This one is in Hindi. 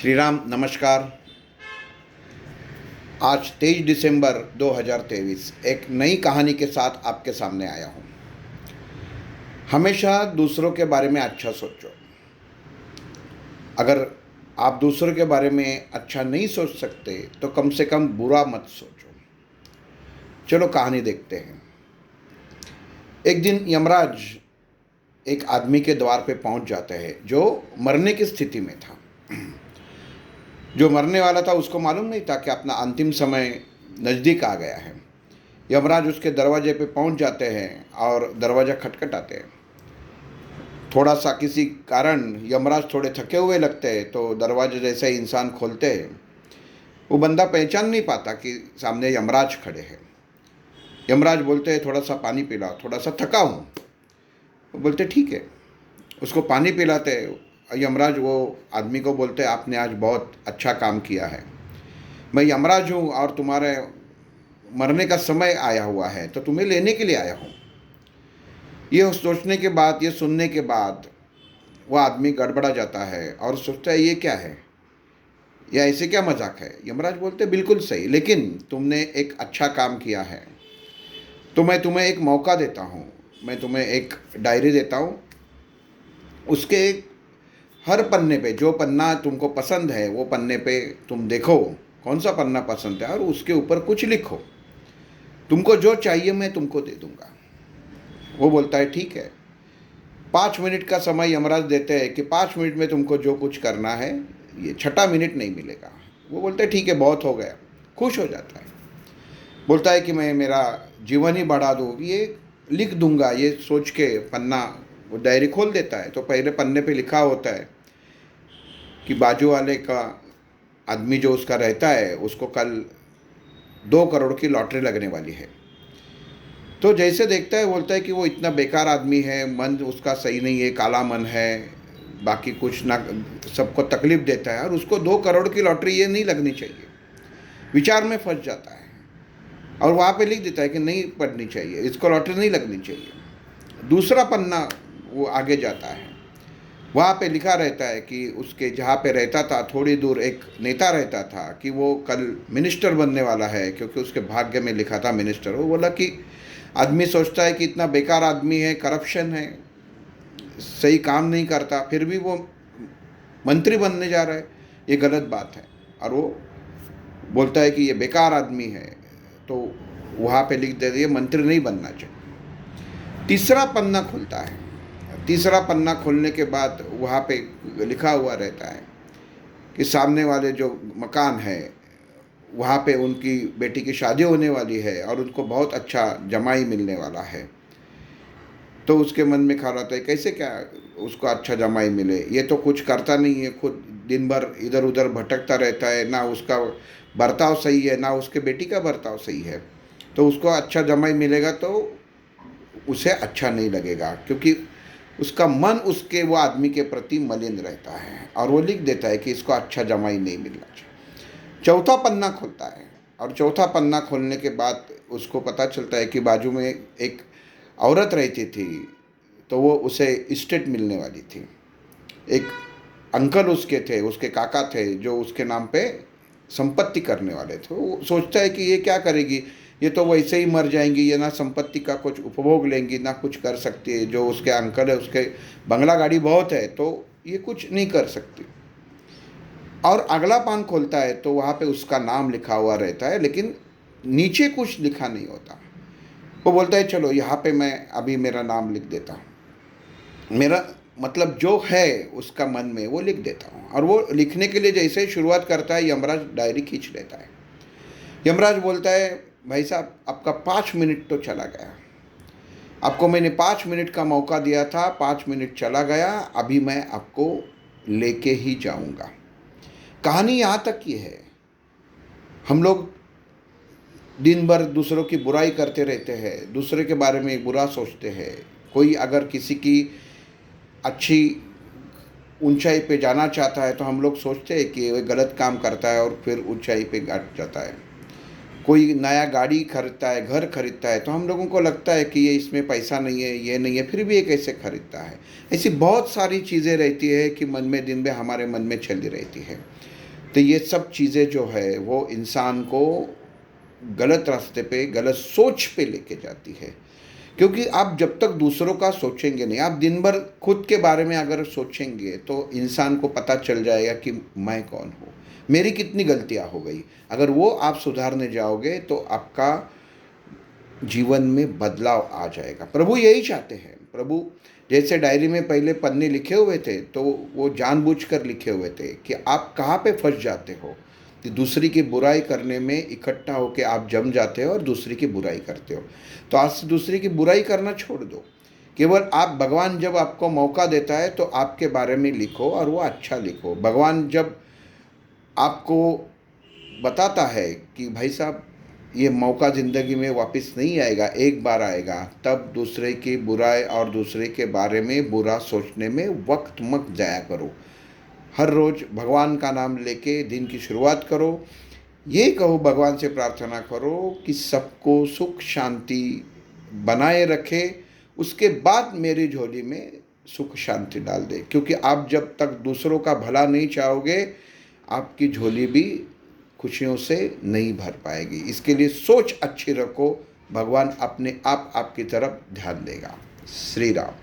श्री राम नमस्कार। आज 23 दिसंबर 2023 एक नई कहानी के साथ आपके सामने आया हूँ। हमेशा दूसरों के बारे में अच्छा सोचो। अगर आप दूसरों के बारे में अच्छा नहीं सोच सकते तो कम से कम बुरा मत सोचो। चलो कहानी देखते हैं। एक दिन यमराज एक आदमी के द्वार पे पहुंच जाते हैं जो मरने की स्थिति में था। जो मरने वाला था उसको मालूम नहीं था कि अपना अंतिम समय नज़दीक आ गया है। यमराज उसके दरवाजे पे पहुंच जाते हैं और दरवाज़ा खटखटाते हैं। थोड़ा सा किसी कारण यमराज थोड़े थके हुए लगते हैं तो दरवाजे जैसे ही इंसान खोलते हैं वो बंदा पहचान नहीं पाता कि सामने यमराज खड़े हैं। यमराज बोलते हैं थोड़ा सा पानी पिलाओ, थोड़ा सा थका हूँ। वो बोलते ठीक है, उसको पानी पिलाते हैं। यमराज वो आदमी को बोलते आपने आज बहुत अच्छा काम किया है। मैं यमराज हूँ और तुम्हारे मरने का समय आया हुआ है तो तुम्हें लेने के लिए आया हूँ। ये सोचने के बाद, ये सुनने के बाद वो आदमी गड़बड़ा जाता है और सोचता है ये क्या है, या ऐसे क्या मजाक है। यमराज बोलते बिल्कुल सही, लेकिन तुमने एक अच्छा काम किया है तो मैं तुम्हें एक मौका देता हूँ। मैं तुम्हें एक डायरी देता हूँ। उसके हर पन्ने पे जो पन्ना तुमको पसंद है वो पन्ने पे तुम देखो कौन सा पन्ना पसंद है और उसके ऊपर कुछ लिखो। तुमको जो चाहिए मैं तुमको दे दूंगा। वो बोलता है ठीक है। 5 मिनट का समय यमराज देते हैं कि 5 मिनट में तुमको जो कुछ करना है, ये छठा मिनट नहीं मिलेगा। वो बोलते हैं ठीक है, बहुत हो गया। खुश हो जाता है। बोलता है कि मैं मेरा जीवन ही बढ़ा दूँ, ये लिख दूंगा। ये सोच के पन्ना वो डायरी खोल देता है तो पहले पन्ने पे लिखा होता है कि बाजू वाले का आदमी जो उसका रहता है उसको कल 2 करोड़ की लॉटरी लगने वाली है। तो जैसे देखता है बोलता है कि वो इतना बेकार आदमी है, मन उसका सही नहीं है, काला मन है, बाकी कुछ ना, सबको तकलीफ देता है और उसको 2 करोड़ की लॉटरी ये नहीं लगनी चाहिए। विचार में फंस जाता है और वहाँ पे लिख देता है कि नहीं पढ़नी चाहिए, इसको लॉटरी नहीं लगनी चाहिए। दूसरा पन्ना वो आगे जाता है, वहाँ पे लिखा रहता है कि उसके जहाँ पे रहता था थोड़ी दूर एक नेता रहता था कि वो कल मिनिस्टर बनने वाला है, क्योंकि उसके भाग्य में लिखा था मिनिस्टर। वो बोला कि आदमी सोचता है कि इतना बेकार आदमी है, करप्शन है, सही काम नहीं करता, फिर भी वो मंत्री बनने जा रहा है, ये गलत बात है। और वो बोलता है कि ये बेकार आदमी है, तो वहाँ पे लिख देते ये मंत्री नहीं बनना चाहिए। तीसरा पन्ना खुलता है। तीसरा पन्ना खोलने के बाद वहाँ पे लिखा हुआ रहता है कि सामने वाले जो मकान है वहाँ पे उनकी बेटी की शादी होने वाली है और उनको बहुत अच्छा जमाई मिलने वाला है। तो उसके मन में ख्याल आता है कैसे क्या उसको अच्छा जमाई मिले, ये तो कुछ करता नहीं है, खुद दिन भर इधर उधर भटकता रहता है, ना उसका बर्ताव सही है ना उसके बेटी का बर्ताव सही है। तो उसको अच्छा जमाई मिलेगा तो उसे अच्छा नहीं लगेगा, क्योंकि उसका मन उसके वो आदमी के प्रति मलिन रहता है और वो लिख देता है कि इसको अच्छा जमाई नहीं मिलना चाहिए। चौथा पन्ना खुलता है और चौथा पन्ना खोलने के बाद उसको पता चलता है कि बाजू में एक औरत रहती थी, तो वो उसे इस्टेट मिलने वाली थी। एक अंकल उसके थे, उसके काका थे जो उसके नाम पे संपत्ति करने वाले थे। वो सोचता है कि ये क्या करेगी, ये तो वैसे ही मर जाएंगी, ये ना संपत्ति का कुछ उपभोग लेंगी ना कुछ कर सकती है। जो उसके अंकल है उसके बंगला गाड़ी बहुत है तो ये कुछ नहीं कर सकती। और अगला पान खोलता है तो वहाँ पे उसका नाम लिखा हुआ रहता है, लेकिन नीचे कुछ लिखा नहीं होता। वो बोलता है चलो यहाँ पे मैं अभी मेरा नाम लिख देता हूँ, मेरा मतलब जो है उसका मन में वो लिख देता हूँ। और वो लिखने के लिए जैसे ही शुरुआत करता है यमराज डायरी खींच लेता है। यमराज बोलता है भाई साहब आपका 5 मिनट तो चला गया, आपको मैंने 5 मिनट का मौका दिया था, 5 मिनट चला गया, अभी मैं आपको लेके ही जाऊंगा। कहानी यहाँ तक की है। हम लोग दिन भर दूसरों की बुराई करते रहते हैं, दूसरे के बारे में बुरा सोचते हैं। कोई अगर किसी की अच्छी ऊंचाई पे जाना चाहता है तो हम लोग सोचते हैं कि वह गलत काम करता है और फिर ऊंचाई पे गाट जाता है। कोई नया गाड़ी खरीदता है, घर खरीदता है, तो हम लोगों को लगता है कि ये इसमें पैसा नहीं है, ये नहीं है, फिर भी ये कैसे खरीदता है। ऐसी बहुत सारी चीज़ें रहती है कि मन में दिन में हमारे मन में चली रहती है। तो ये सब चीज़ें जो है वो इंसान को गलत रास्ते पे, गलत सोच पे लेके जाती है। क्योंकि आप जब तक दूसरों का सोचेंगे नहीं, आप दिन भर खुद के बारे में अगर सोचेंगे तो इंसान को पता चल जाएगा कि मैं कौन हूँ, मेरी कितनी गलतियाँ हो गई। अगर वो आप सुधारने जाओगे तो आपका जीवन में बदलाव आ जाएगा। प्रभु यही चाहते हैं। प्रभु जैसे डायरी में पहले पन्ने लिखे हुए थे तो वो जानबूझकर लिखे हुए थे कि आप कहाँ पे फंस जाते हो कि दूसरी की बुराई करने में इकट्ठा होकर आप जम जाते हो और दूसरी की बुराई करते हो। तो आज से दूसरी की बुराई करना छोड़ दो। केवल आप, भगवान जब आपको मौका देता है तो आपके बारे में लिखो और वो अच्छा लिखो। भगवान जब आपको बताता है कि भाई साहब ये मौका ज़िंदगी में वापस नहीं आएगा, एक बार आएगा, तब दूसरे की बुराई और दूसरे के बारे में बुरा सोचने में वक्त मत जाया करो। हर रोज़ भगवान का नाम लेके दिन की शुरुआत करो। ये कहो, भगवान से प्रार्थना करो कि सबको सुख शांति बनाए रखे, उसके बाद मेरी झोली में सुख शांति डाल दे। क्योंकि आप जब तक दूसरों का भला नहीं चाहोगे, आपकी झोली भी खुशियों से नहीं भर पाएगी। इसके लिए सोच अच्छी रखो, भगवान अपने आप आपकी तरफ ध्यान देगा। श्री राम।